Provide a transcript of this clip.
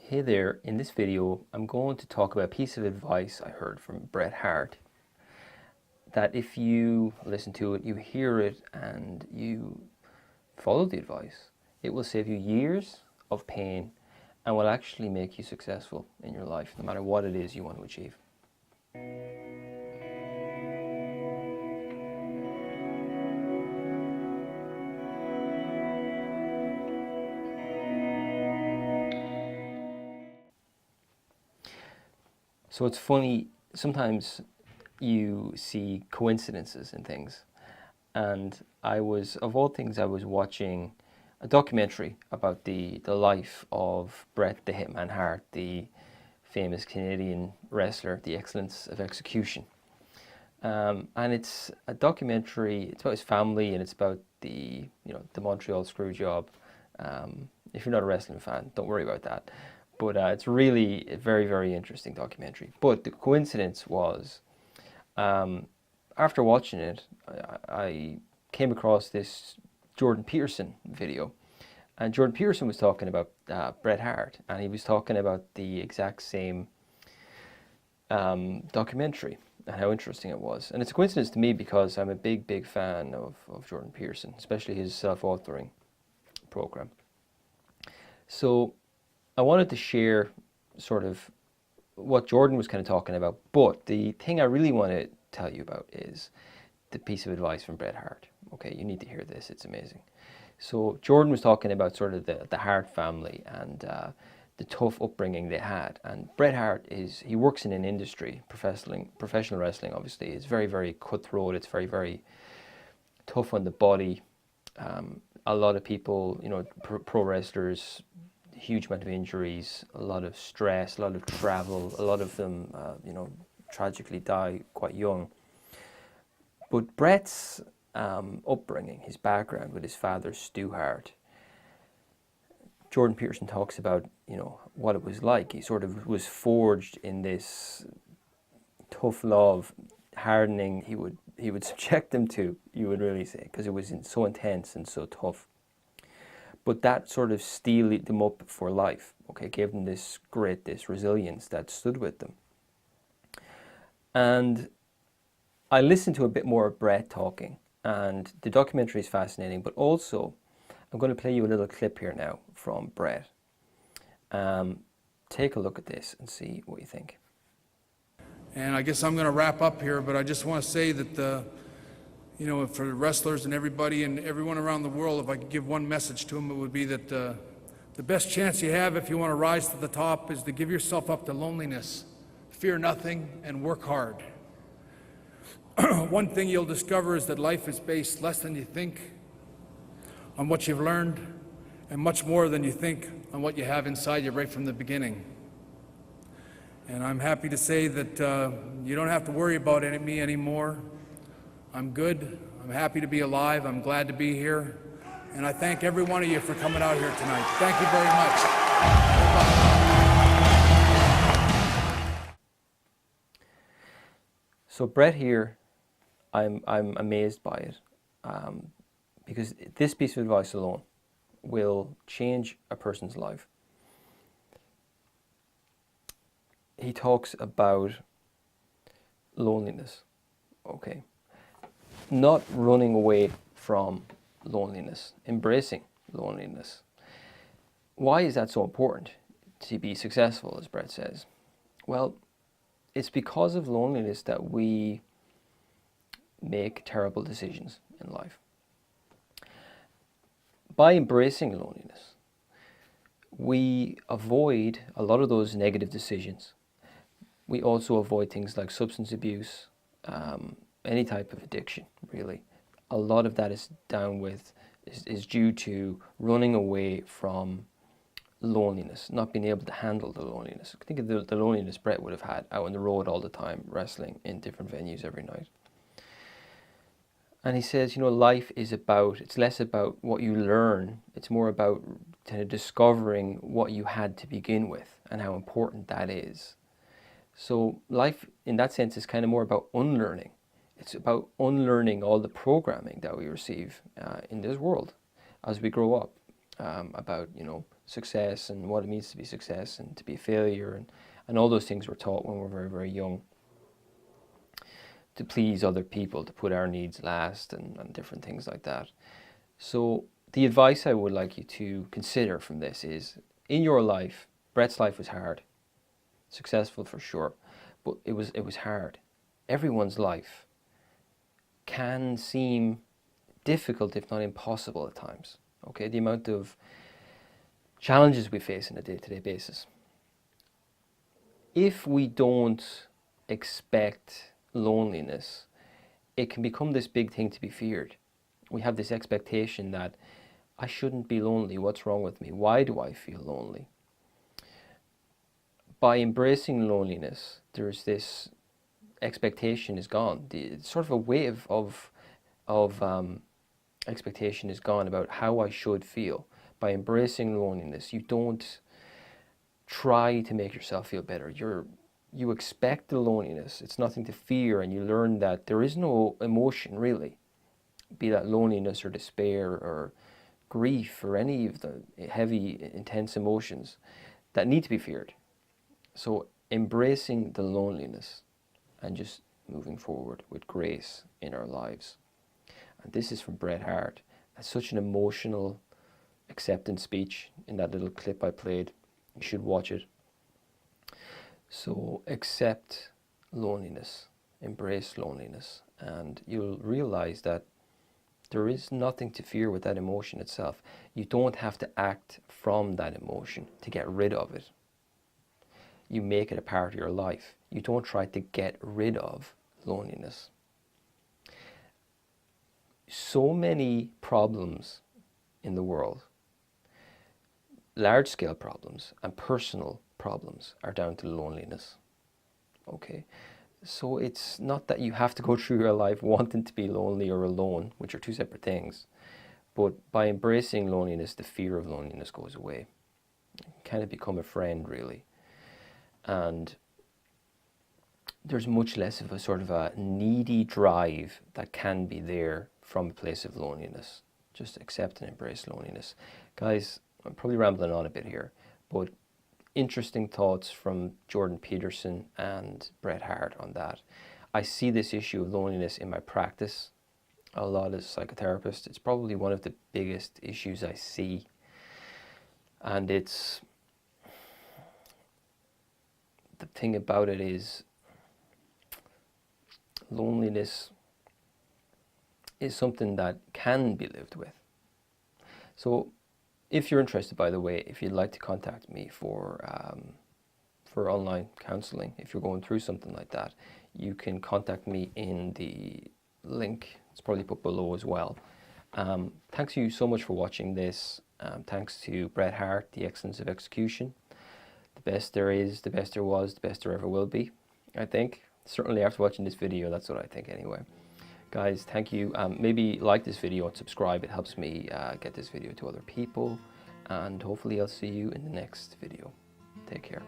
Hey there, in this video I'm going to talk about a piece of advice I heard from Bret Hart that if you listen to it, you hear it and you follow the advice, it will save you years of pain and will actually make you successful in your life, no matter what it is you want to achieve. So it's funny, sometimes you see coincidences in things. And of all things, I was watching a documentary about the life of Bret the Hitman Hart, the famous Canadian wrestler, the excellence of execution. And it's a documentary, it's about his family and it's about the Montreal Screwjob. If you're not a wrestling fan, don't worry about that. But it's really a very, very interesting documentary. But the coincidence was, after watching it, I came across this Jordan Peterson video. And Jordan Peterson was talking about Bret Hart, and he was talking about the exact same documentary and how interesting it was. And it's a coincidence to me because I'm a big, big fan of Jordan Peterson, especially his self-authoring program. So I wanted to share sort of what Jordan was kind of talking about, but the thing I really want to tell you about is the piece of advice from Bret Hart. Okay, you need to hear this, it's amazing. So Jordan was talking about sort of the Hart family and the tough upbringing they had. And Bret Hart he works in an industry, professional wrestling obviously, is very, very cutthroat, it's very, very tough on the body. A lot of people, pro wrestlers, huge amount of injuries, a lot of stress, a lot of travel, a lot of them, tragically die quite young. But Bret's upbringing, his background with his father, Stu Hart, Jordan Peterson talks about, what it was like. He sort of was forged in this tough love, hardening he would subject them to, you would really say, because it was so intense and so tough. But that sort of steeled them up for life, okay, gave them this grit, this resilience that stood with them. And I listened to a bit more of Bret talking, and the documentary is fascinating, but also I'm going to play you a little clip here now from Bret. Take a look at this and see what you think. And I guess I'm going to wrap up here, but I just want to say that for the wrestlers and everybody and everyone around the world, if I could give one message to them, it would be that the best chance you have if you want to rise to the top is to give yourself up to loneliness, fear nothing, and work hard. One thing you'll discover is that life is based less than you think on what you've learned, and much more than you think on what you have inside you right from the beginning. And I'm happy to say that you don't have to worry about me anymore. I'm good. I'm happy to be alive. I'm glad to be here. And I thank every one of you for coming out here tonight. Thank you very much. So Bret here, I'm amazed by it, because this piece of advice alone will change a person's life. He talks about loneliness, okay? Not running away from loneliness, embracing loneliness. Why is that so important to be successful, as Bret says? Well, it's because of loneliness that we make terrible decisions in life. By embracing loneliness, we avoid a lot of those negative decisions. We also avoid things like substance abuse, any type of addiction, really. A lot of that is due to running away from loneliness, not being able to handle the loneliness. Think of the loneliness Bret would have had out on the road all the time, wrestling in different venues every night. And he says, life is it's less about what you learn, it's more about kind of discovering what you had to begin with and how important that is. So life, in that sense, is kind of more about unlearning. It's about unlearning all the programming that we receive in this world as we grow up, about, success and what it means to be success and to be a failure, and all those things we're taught when we're very, very young, to please other people, to put our needs last, and different things like that. So the advice I would like you to consider from this is, in your life, Bret's life was hard, successful for sure, but it was hard. Everyone's life can seem difficult, if not impossible at times. Okay, the amount of challenges we face on a day-to-day basis. If we don't expect loneliness, it can become this big thing to be feared. We have this expectation that I shouldn't be lonely. What's wrong with me? Why do I feel lonely? By embracing loneliness, there's this expectation is gone. It's sort of a wave of expectation is gone about how I should feel. By embracing loneliness, you don't try to make yourself feel better. You expect the loneliness. It's nothing to fear, and you learn that there is no emotion really, be that loneliness or despair or grief or any of the heavy, intense emotions that need to be feared. So embracing the loneliness and just moving forward with grace in our lives. And this is from Bret Hart. That's such an emotional acceptance speech in that little clip I played. You should watch it. So accept loneliness, embrace loneliness, and you'll realize that there is nothing to fear with that emotion itself. You don't have to act from that emotion to get rid of it. You make it a part of your life. You don't try to get rid of loneliness. So many problems in the world, large-scale problems and personal problems, are down to loneliness. Okay, so it's not that you have to go through your life wanting to be lonely or alone, which are two separate things, but by embracing loneliness, the fear of loneliness goes away. You kind of become a friend, really. And there's much less of a sort of a needy drive that can be there from a place of loneliness. Just accept and embrace loneliness. Guys, I'm probably rambling on a bit here, but interesting thoughts from Jordan Peterson and Bret Hart on that. I see this issue of loneliness in my practice a lot as a psychotherapist. It's probably one of the biggest issues I see. And it's, the thing about it is, loneliness is something that can be lived with. So if you're interested, by the way, if you'd like to contact me for online counseling, if you're going through something like that, you can contact me in the link. It's probably put below as well. Thanks you so much for watching this. Thanks to Bret Hart, The Excellence of Execution. The best there is, the best there was, the best there ever will be, I think. Certainly after watching this video, that's what I think anyway. Guys, thank you. Maybe like this video and subscribe. It helps me get this video to other people. And hopefully I'll see you in the next video. Take care.